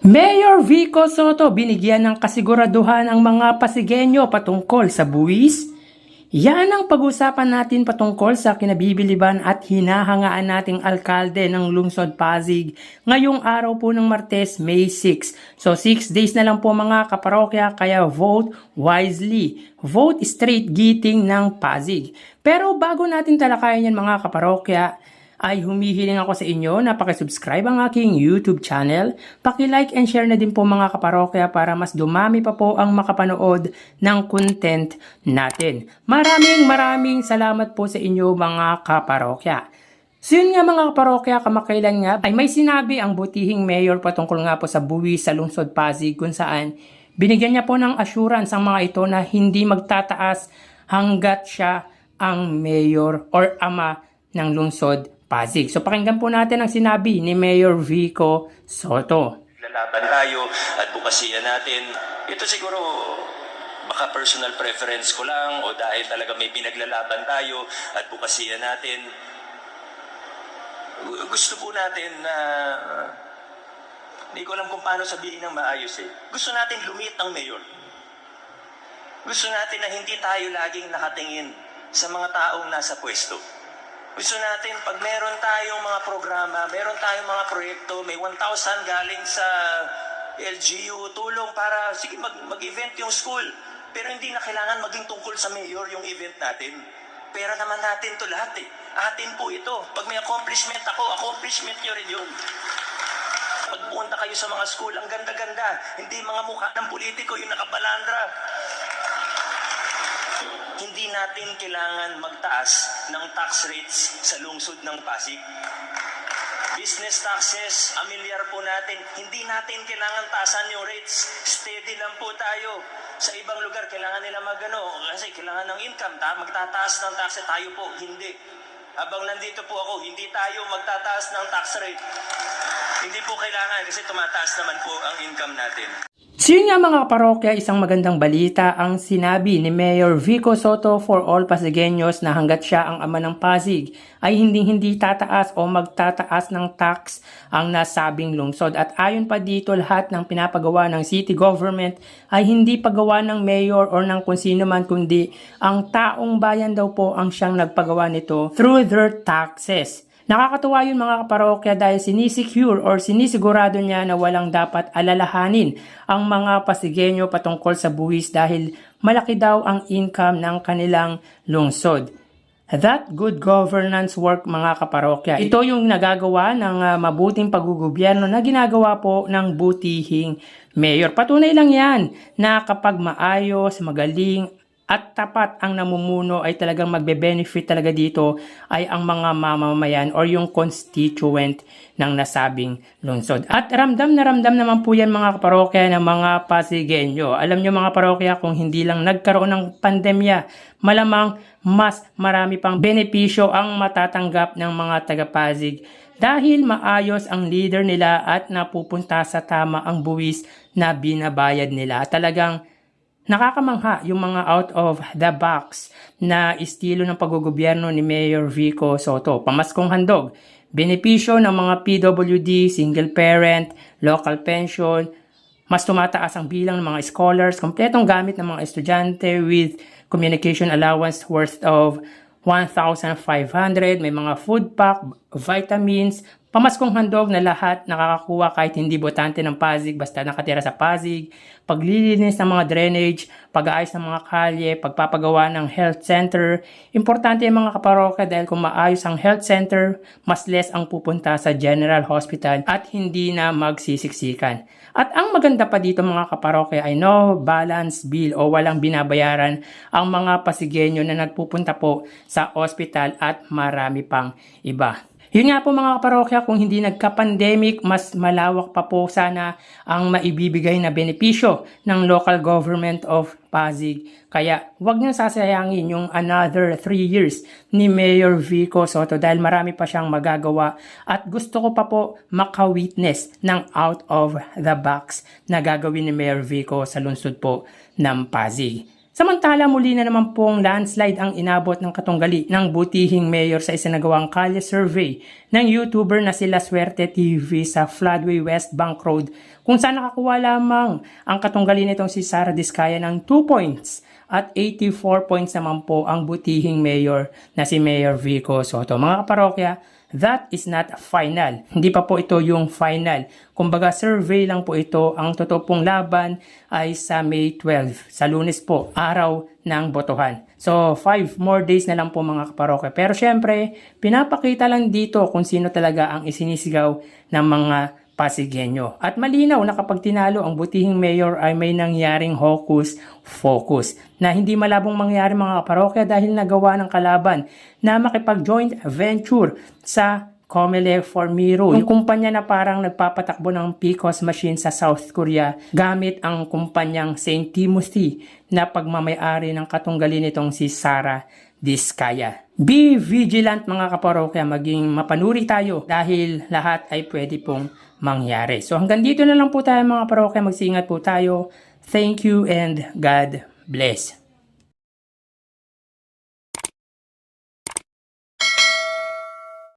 Mayor Vico Soto binigyan ng kasiguraduhan ang mga Pasigueño patungkol sa buwis. Yan ang pag-usapan natin patungkol sa kinabibiliban at hinahangaan nating alkalde ng Lungsod Pasig ngayong araw po ng Martes, May 6. So 6 days na lang po mga kaparokya, kaya vote wisely. Vote straight Giting ng Pasig. Pero bago natin talakayan yan mga kaparokya, ay humihiling ako sa inyo na pakisubscribe ang aking YouTube channel. Paki-like and share na din po mga kaparokya para mas dumami pa po ang makapanood ng content natin. Maraming salamat po sa inyo mga kaparokya. So yun nga mga kaparokya, kamakailan nga ay may sinabi ang butihing mayor patungkol nga po sa buwis sa Lungsod Pasig kung saan binigyan niya po ng assurance ang mga ito na hindi magtataas hanggat siya ang mayor or ama ng Lungsod Pasig. So pakinggan po natin ang sinabi ni Mayor Vico Soto. Lalaban tayo at bukasiyan natin. Ito siguro baka personal preference ko lang o dahil talaga may pinaglalaban tayo at bukasiyan natin. Gusto po natin na hindi ko alam kung paano sabihin ng maayos eh. Gusto natin lumit ang mayor. Gusto natin na hindi tayo laging nakatingin sa mga taong nasa pwesto. Gusto natin, pag meron tayong mga programa, meron tayong mga proyekto, may 1,000 galing sa LGU, tulong para, sige, mag-event yung school. Pero hindi na kailangan maging tungkol sa mayor yung event natin. Pera naman natin to lahat eh. Atin po ito. Pag may accomplishment ako, accomplishment nyo rin yun. Pagpunta kayo sa mga school, ang ganda-ganda. Hindi mga mukha ng politiko yung nakabalandra. Hindi natin kailangan magtaas ng tax rates sa lungsod ng Pasig. Business taxes, amilyar po natin. Hindi natin kailangan taasan yung rates. Steady lang po tayo. Sa ibang lugar, kailangan nila kasi kailangan ng income. Magtataas ng tax rate. Tayo po, hindi. Habang nandito po ako, hindi tayo magtataas ng tax rate. Hindi po kailangan kasi tumataas naman po ang income natin. So yun nga mga kaparokya, isang magandang balita ang sinabi ni Mayor Vico Soto for all Pasigueños na hanggat siya ang ama ng Pasig ay hindi tataas o magtataas ng tax ang nasabing lungsod. At ayon pa dito, lahat ng pinapagawa ng city government ay hindi pagawa ng mayor or ng kung sino man, kundi ang taong bayan daw po ang siyang nagpagawa nito through their taxes. Nakakatuwa yun mga kaparokya dahil sinisecure or sinisigurado niya na walang dapat alalahanin ang mga Pasigueño patungkol sa buwis dahil malaki daw ang income ng kanilang lungsod. That good governance work mga kaparokya. Ito yung nagagawa ng mabuting paggugobyerno na ginagawa po ng butihing mayor. Patunay lang yan na kapag maayos, magaling, at tapat ang namumuno ay talagang magbe-benefit talaga dito ay ang mga mamamayan or yung constituent ng nasabing lungsod. At ramdam na ramdam naman po yan mga kaparokya ng mga Pasigueño. Alam nyo mga parokya, kung hindi lang nagkaroon ng pandemya, malamang mas marami pang benepisyo ang matatanggap ng mga taga-Pasig dahil maayos ang leader nila at napupunta sa tama ang buwis na binabayad nila. Talagang nakakamangha yung mga out of the box na estilo ng paggogobyerno ni Mayor Vico Soto. Pamaskong handog, benepisyo ng mga PWD, single parent, local pension, mas tumataas ang bilang ng mga scholars, kompletong gamit ng mga estudyante with communication allowance worth of 1,500, may mga food pack, vitamins, pamaskong handog na lahat nakakakuha kahit hindi botante ng Pasig basta nakatira sa Pasig, paglilinis ng mga drainage, pag-aayos ng mga kalye, pagpapagawa ng health center. Importante yung mga kaparokya dahil kung maayos ang health center, mas less ang pupunta sa general hospital at hindi na magsisiksikan. At ang maganda pa dito mga kaparokya ay no balance bill o walang binabayaran ang mga Pasigueño na nagpupunta po sa hospital at marami pang iba. Yun nga po mga kaparokya, kung hindi nagka-pandemic, mas malawak pa po sana ang maibibigay na benepisyo ng local government of Pasig. Kaya wag niyong sasayangin yung another 3 years ni Mayor Vico Soto dahil marami pa siyang magagawa at gusto ko pa po maka-witness ng out of the box na gagawin ni Mayor Vico sa lungsod po ng Pasig. Samantala, muli na naman pong landslide ang inabot ng katunggali ng butihing mayor sa isinagawang kalye survey ng YouTuber na sila Swerte TV sa Floodway West Bank Road, kung saan nakakuha lamang ang katunggali nitong si Sara Diskaya ng 2 points at 84 points naman po ang butihing mayor na si Mayor Vico Soto. Mga kaparokya, that is not final. Hindi pa po ito yung final. Kumbaga survey lang po ito. Ang totoo pong laban ay sa May 12. Sa Lunes po, araw ng botohan. So 5 more days na lang po mga kaparokya. Pero syempre, pinapakita lang dito kung sino talaga ang isinisigaw ng mga Pasigueño. At malinaw na kapag tinalo ang butihing mayor ay may nangyaring hocus-focus na hindi malabong mangyari mga kaparokya dahil nagawa ng kalaban na makipag-joint venture sa Comelec for Miro, yung kumpanya na parang nagpapatakbo ng PCOS machine sa South Korea gamit ang kumpanyang St. Timothy na pagmamayari ng katunggali nitong si Sara Diskaya. Be vigilant mga kaparokya, maging mapanuri tayo dahil lahat ay pwede pong mangyari. So hanggang dito na lang po tayo mga parokya, magsiingat po tayo. Thank you and God bless.